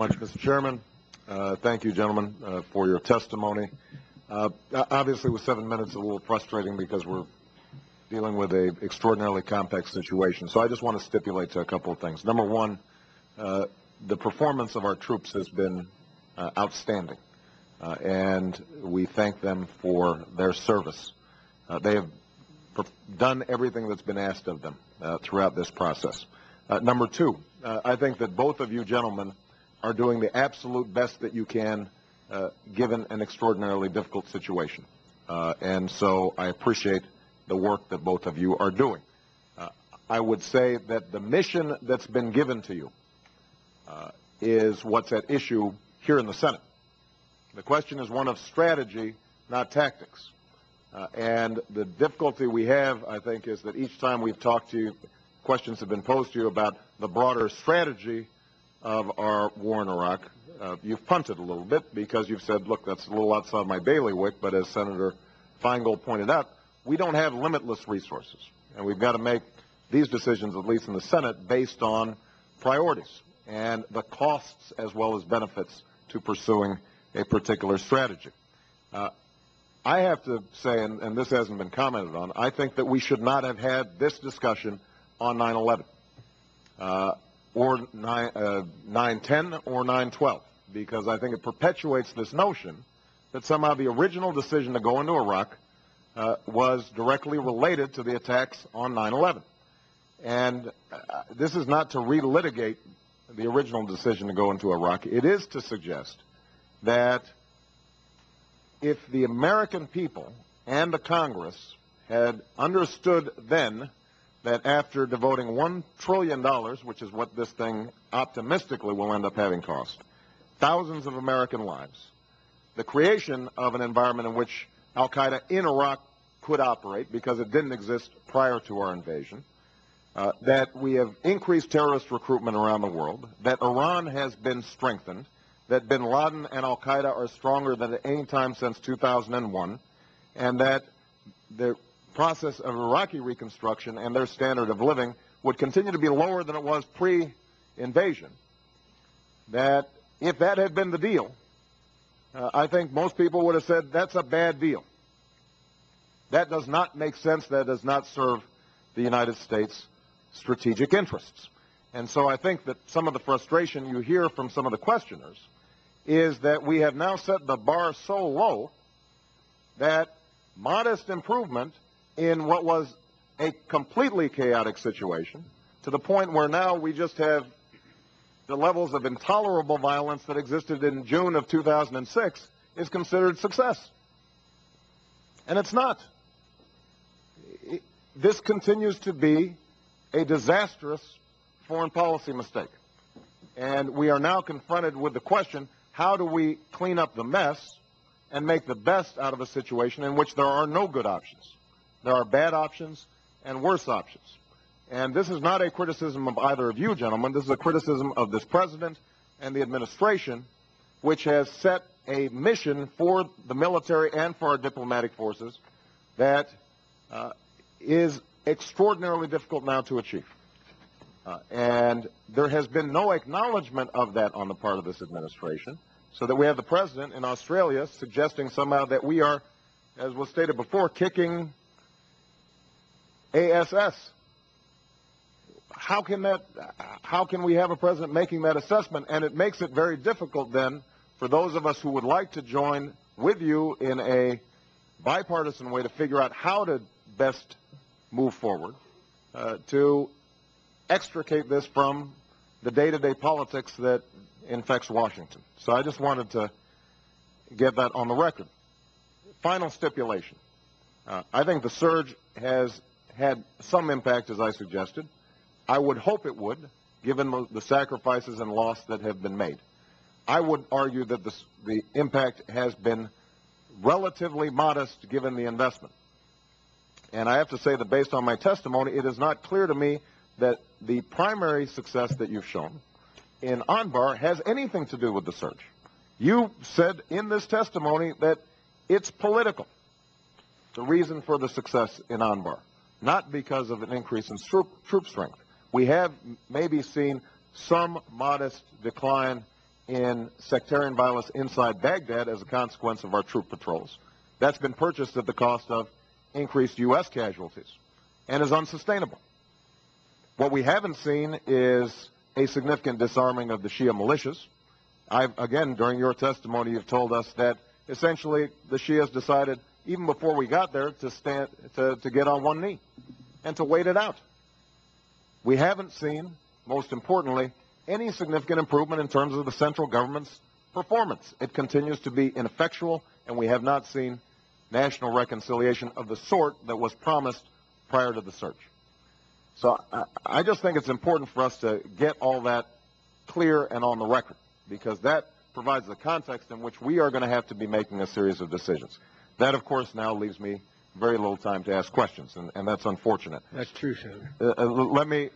Much, Mr. Chairman. Thank you, gentlemen, for your testimony. Obviously, with 7 minutes, a little frustrating because we're dealing with an extraordinarily complex situation. So I just want to stipulate to a couple of things. Number one, the performance of our troops has been outstanding, and we thank them for their service. They have done everything that's been asked of them throughout this process. Number two, I think that both of you gentlemen are doing the absolute best that you can given an extraordinarily difficult situation. And so I appreciate the work that both of you are doing. I would say that the mission that's been given to you is what's at issue here in the Senate. The question is one of strategy, not tactics. And the difficulty we have, I think, is that each time we've talked to you, questions have been posed to you about the broader strategy of our war in Iraq. You've punted a little bit because you've said, look, that's a little outside my bailiwick, but as Senator Feingold pointed out, we don't have limitless resources, and we've got to make these decisions, at least in the Senate, based on priorities and the costs as well as benefits to pursuing a particular strategy. I have to say, and this hasn't been commented on, I think that we should not have had this discussion on 9/11 or 9/10 or 9/12, because I think it perpetuates this notion that somehow the original decision to go into Iraq was directly related to the attacks on 9/11. And this is not to relitigate the original decision to go into Iraq. It is to suggest that if the American people and the Congress had understood then that after devoting $1 trillion, which is what this thing optimistically will end up having cost, thousands of American lives, the creation of an environment in which al-Qaeda in Iraq could operate because it didn't exist prior to our invasion, that we have increased terrorist recruitment around the world, that Iran has been strengthened, that bin Laden and al-Qaeda are stronger than at any time since 2001, and that the process of Iraqi reconstruction and their standard of living would continue to be lower than it was pre-invasion, that if that had been the deal, I think most people would have said that's a bad deal. That does not make sense. That does not serve the United States' strategic interests. And so I think that some of the frustration you hear from some of the questioners is that we have now set the bar so low that modest improvement in what was a completely chaotic situation, to the point where now we just have the levels of intolerable violence that existed in June of 2006, is considered success. And it's not. This continues to be a disastrous foreign policy mistake. And we are now confronted with the question, how do we clean up the mess and make the best out of a situation in which there are no good options? There are bad options and worse options. And this is not a criticism of either of you, gentlemen. This is a criticism of this president and the administration, which has set a mission for the military and for our diplomatic forces that is extraordinarily difficult now to achieve. And there has been no acknowledgement of that on the part of this administration, so that we have the president in Australia suggesting somehow that we are, as was stated before, kicking ASS. How can we have a president making that assessment? And it makes it very difficult then for those of us who would like to join with you in a bipartisan way to figure out how to best move forward, to extricate this from the day-to-day politics that infects Washington. So I just wanted to get that on the record. Final stipulation. I think the surge has had some impact, as I suggested. I would hope it would, given the sacrifices and loss that have been made. I would argue that the impact has been relatively modest given the investment. And I have to say that based on my testimony, it is not clear to me that the primary success that you've shown in Anbar has anything to do with the surge. You said in this testimony that it's political, the reason for the success in Anbar, not because of an increase in troop strength. We have maybe seen some modest decline in sectarian violence inside Baghdad as a consequence of our troop patrols. That's been purchased at the cost of increased U.S. casualties and is unsustainable. What we haven't seen is a significant disarming of the Shia militias. Again, during your testimony, you've told us that essentially the Shias decided, even before we got there, to get on one knee and to wait it out. We haven't seen, most importantly, any significant improvement in terms of the central government's performance. It continues to be ineffectual, and we have not seen national reconciliation of the sort that was promised prior to the search. So I just think it's important for us to get all that clear and on the record, because that provides the context in which we are going to have to be making a series of decisions. That, of course, now leaves me very little time to ask questions, and that's unfortunate. That's true, Senator. Let me